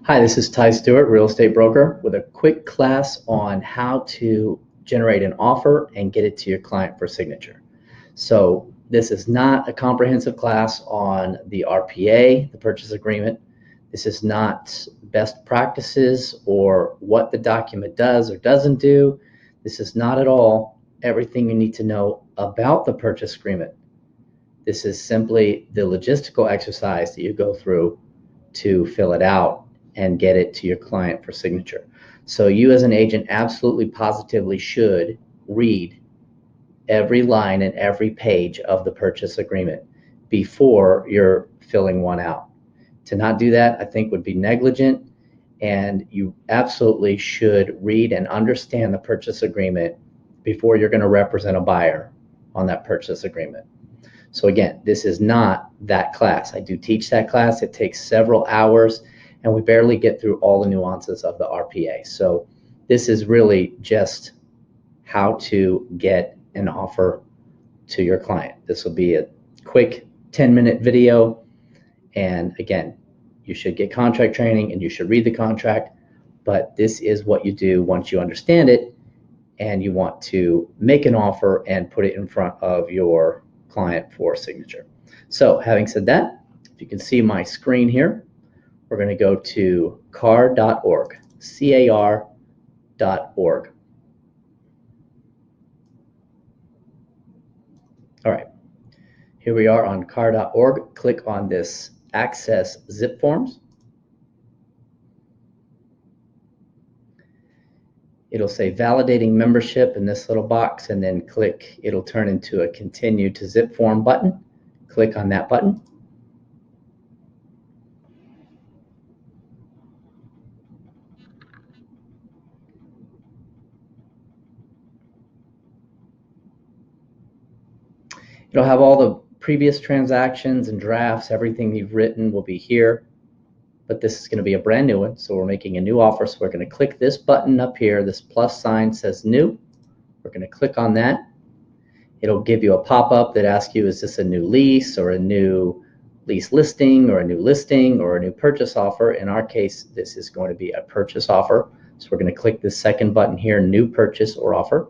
Hi, this is Ty Stewart, real estate broker, with a quick class on how to generate an offer and get it to your client for signature. So this is not a comprehensive class on the RPA, the purchase agreement. This is not best practices or what the document does or doesn't do. This is not at all everything you need to know about the purchase agreement. This is simply the logistical exercise that you go through to fill it out and get it to your client for signature. So you as an agent absolutely positively should read every line and every page of the purchase agreement before you're filling one out. To not do that, I think, would be negligent, and you absolutely should read and understand the purchase agreement before you're going to represent a buyer on that purchase agreement. So again, this is not that class. I do teach that class. It takes several hours, and we barely get through all the nuances of the RPA. So this is really just how to get an offer to your client. This will be a quick 10-minute video. And again, you should get contract training and you should read the contract, but this is what you do once you understand it and you want to make an offer and put it in front of your client for signature. So having said that, if you can see my screen here, we're going to go to car.org, car.org. All right, here we are on car.org. Click on this Access Zip Forms. It'll say validating membership in this little box, and then click, it'll turn into a continue to zip form button. Click on that button. It'll have all the previous transactions and drafts. Everything you've written will be here, but this is going to be a brand new one. So we're making a new offer. So we're going to click this button up here. This plus sign says new. We're going to click on that. It'll give you a pop-up that asks you, is this a new lease or a new lease listing or a new listing or a new purchase offer? In our case, this is going to be a purchase offer. So we're going to click this second button here, new purchase or offer.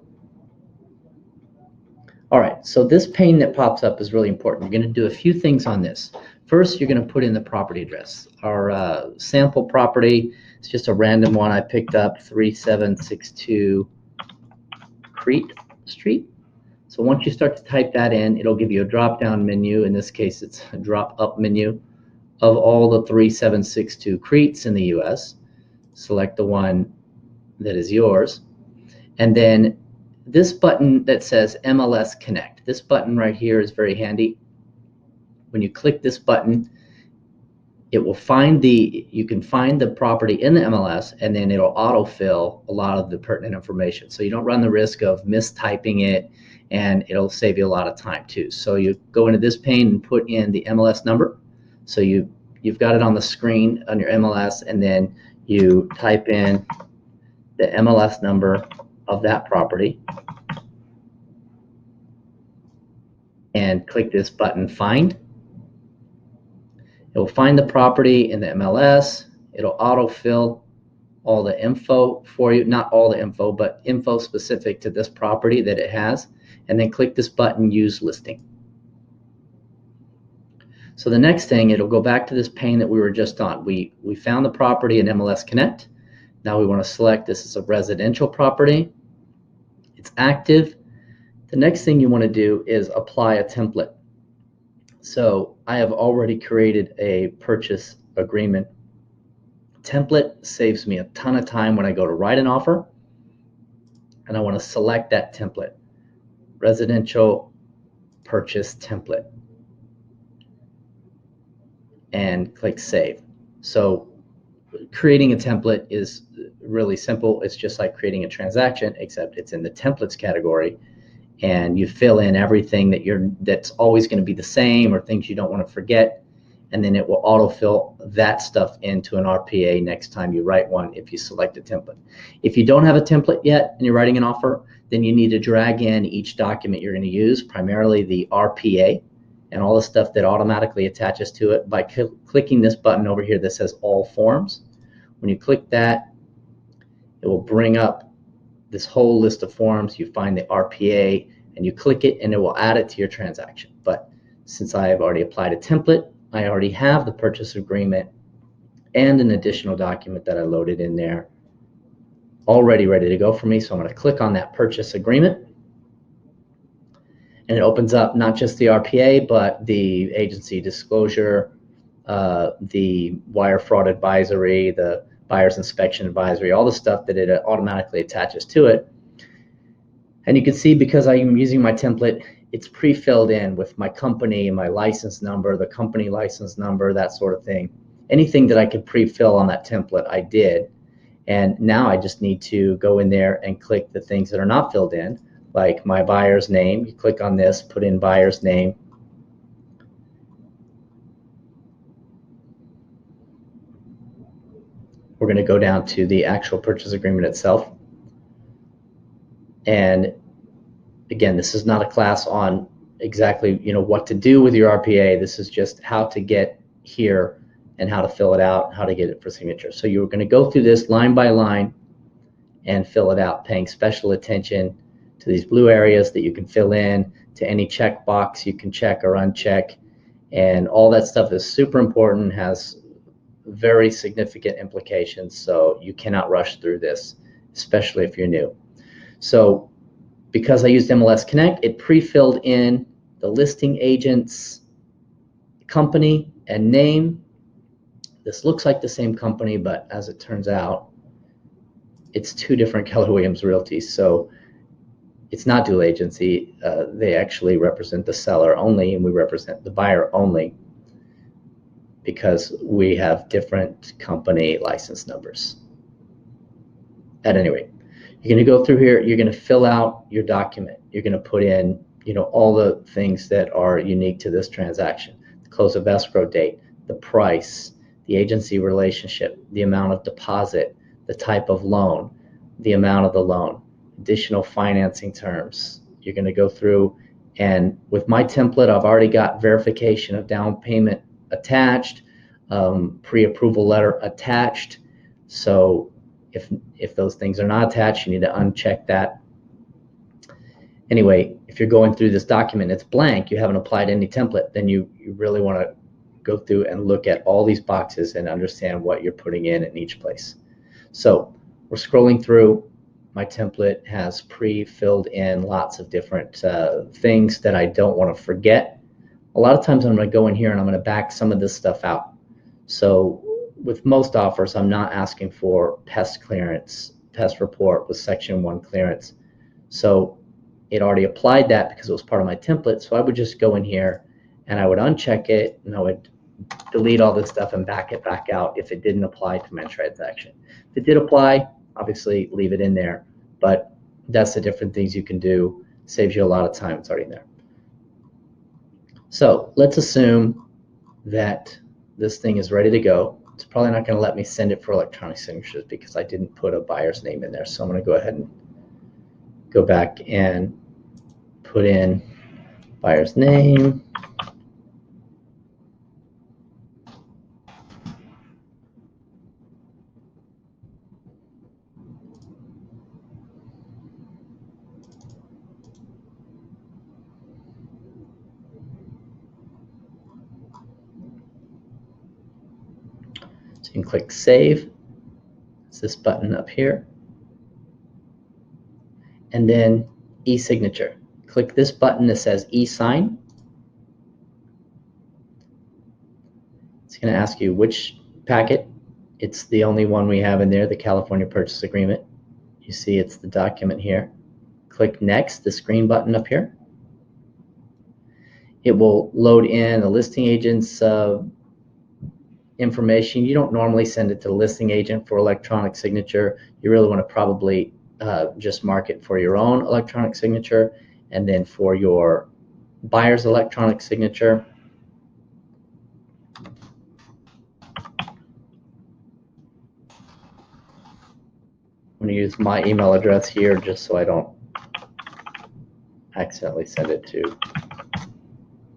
All right, so this pane that pops up is really important. You're going to do a few things on this. First, you're going to put in the property address. Our sample property is just a random one I picked up, 3762 Crete Street. So once you start to type that in, it'll give you a drop-down menu. In this case, it's a drop-up menu of all the 3762 Cretes in the US. Select the one that is yours. And then this button that says MLS Connect, this button right here is very handy. When you click this button, it will find you can find the property in the MLS, and then it'll autofill a lot of the pertinent information. So you don't run the risk of mistyping it, and it'll save you a lot of time too. So you go into this pane and put in the MLS number. So you've got it on the screen on your MLS, and then you type in the MLS number of that property and click this button, Find. It will find the property in the MLS. It'll autofill all the info for you, not all the info, but info specific to this property that it has, and then click this button, Use Listing. So the next thing, it'll go back to this pane that we were just on. We found the property in MLS Connect. Now we want to select, this is a residential property. It's active. The next thing you want to do is apply a template. So I have already created a purchase agreement template. Saves me a ton of time when I go to write an offer, and I want to select that template, residential purchase template, and click Save. So creating a template is really simple. It's just like creating a transaction, except it's in the templates category, and you fill in everything that's always going to be the same or things you don't want to forget, and then it will autofill that stuff into an RPA next time you write one if you select a template. If you don't have a template yet and you're writing an offer, then you need to drag in each document you're going to use, primarily the RPA and all the stuff that automatically attaches to it by clicking this button over here that says All Forms. When you click that, it will bring up this whole list of forms. You find the RPA and you click it and it will add it to your transaction. But since I have already applied a template, I already have the purchase agreement and an additional document that I loaded in there already ready to go for me. So I'm going to click on that purchase agreement, and it opens up not just the RPA, but the agency disclosure, the wire fraud advisory, the buyer's inspection advisory, all the stuff that it automatically attaches to it. And you can see, because I am using my template, it's pre-filled in with my company, my license number, the company license number, that sort of thing. Anything that I could pre-fill on that template, I did. And now I just need to go in there and click the things that are not filled in, like my buyer's name. You click on this, put in buyer's name. We're going to go down to the actual purchase agreement itself. And again, this is not a class on exactly what to do with your RPA. This is just how to get here and how to fill it out, how to get it for signature. So you're going to go through this line by line and fill it out, paying special attention to these blue areas that you can fill in, to any checkbox you can check or uncheck. And all that stuff is super important, has very significant implications. So you cannot rush through this, especially if you're new. So because I used MLS Connect, it pre-filled in the listing agent's company and name. This looks like the same company, but as it turns out, it's two different Keller Williams Realties. So it's not dual agency. They actually represent the seller only, and we represent the buyer only, because we have different company license numbers. At any rate, you're going to go through here. You're going to fill out your document. You're going to put in, all the things that are unique to this transaction: the close of escrow date, the price, the agency relationship, the amount of deposit, the type of loan, the amount of the loan, additional financing terms. You're going to go through, and with my template, I've already got verification of down payment attached, pre-approval letter attached. So if those things are not attached, you need to uncheck that. Anyway, if you're going through this document, it's blank, you haven't applied any template, then you really want to go through and look at all these boxes and understand what you're putting in each place. So we're scrolling through. My template has pre-filled in lots of different things that I don't want to forget. A lot of times I'm going to go in here and I'm going to back some of this stuff out. So with most offers, I'm not asking for pest clearance, pest report with Section 1 clearance. So it already applied that because it was part of my template. So I would just go in here and I would uncheck it, and I would delete all this stuff and back it back out if it didn't apply to my transaction. If it did apply, obviously leave it in there, but that's the different things you can do. Saves you a lot of time. It's already in there. So let's assume that this thing is ready to go. It's probably not going to let me send it for electronic signatures because I didn't put a buyer's name in there. So I'm going to go ahead and go back and put in buyer's name. So you can click Save. It's this button up here. And then e-signature. Click this button that says e-sign. It's going to ask you which packet. It's the only one we have in there, the California Purchase Agreement. You see it's the document here. Click Next, this green button up here. It will load in the listing agent's information. You don't normally send it to the listing agent for electronic signature. You really want to probably just mark it for your own electronic signature, and then for your buyer's electronic signature. I'm going to use my email address here just so I don't accidentally send it to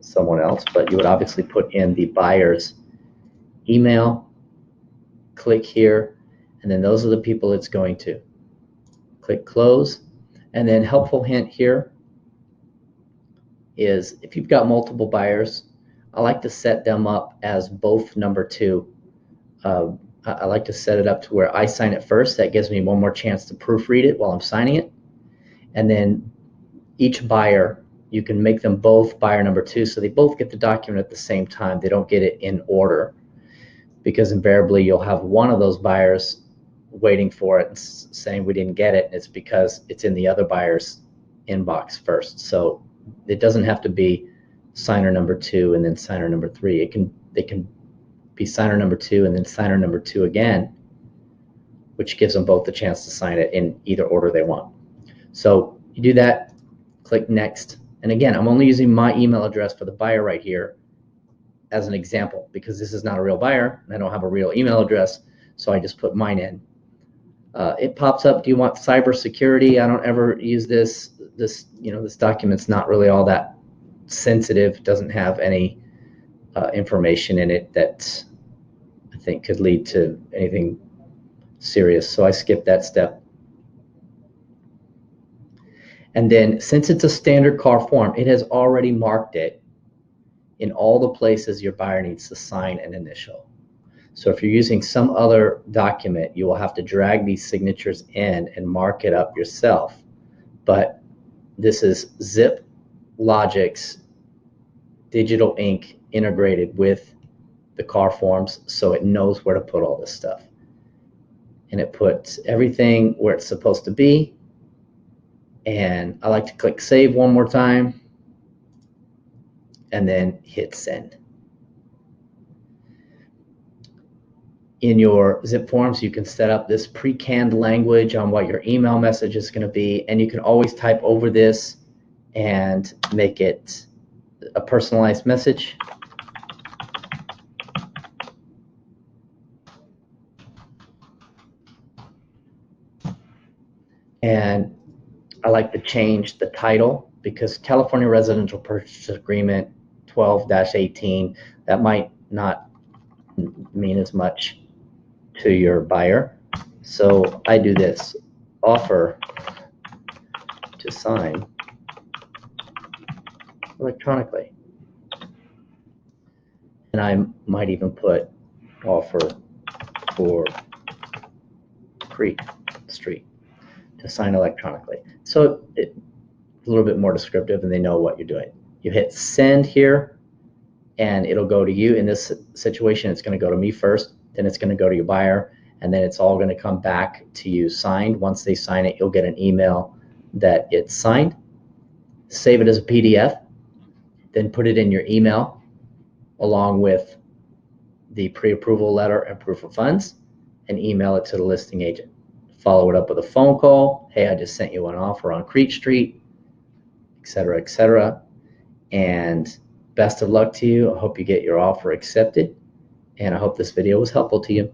someone else, but you would obviously put in the buyer's email. Click here, and then those are the people it's going to. Click close. And then helpful hint here is if you've got multiple buyers, I like to set them up as both number two. I like to set it up to where I sign it first. That gives me one more chance to proofread it while I'm signing it. And then each buyer, you can make them both buyer number two, so they both get the document at the same time. They don't get it in order, because invariably you'll have one of those buyers waiting for it and saying we didn't get it. It's because it's in the other buyer's inbox first. So it doesn't have to be signer number two and then signer number three. They can be signer number two and then signer number two again, which gives them both the chance to sign it in either order they want. So you do that, click next. And again, I'm only using my email address for the buyer right here as an example, because this is not a real buyer and I don't have a real email address, so I just put mine in. It pops up, do you want cybersecurity? I don't ever use this. This document's not really all that sensitive. It doesn't have any information in it that I think could lead to anything serious, so I skip that step. And then, since it's a standard car form, it has already marked it in all the places your buyer needs to sign an initial. So if you're using some other document, you will have to drag these signatures in and mark it up yourself. But this is Zip Logic's digital ink integrated with the car forms, so it knows where to put all this stuff. And it puts everything where it's supposed to be. And I like to click save one more time and then hit send. In your Zip forms, you can set up this pre-canned language on what your email message is going to be, and you can always type over this and make it a personalized message. And I like to change the title, because California Residential Purchase Agreement 12-18, that might not mean as much to your buyer. So I do this, offer to sign electronically. And I might even put offer for Creek Street to sign electronically. So it's a little bit more descriptive and they know what you're doing. You hit send here and it'll go to you. In this situation, it's going to go to me first, then it's going to go to your buyer, and then it's all going to come back to you signed. Once they sign it, you'll get an email that it's signed. Save it as a PDF, then put it in your email along with the pre-approval letter and proof of funds, and email it to the listing agent. Follow it up with a phone call. Hey, I just sent you an offer on Creek Street, etc., etc. And best of luck to you. I hope you get your offer accepted, and I hope this video was helpful to you.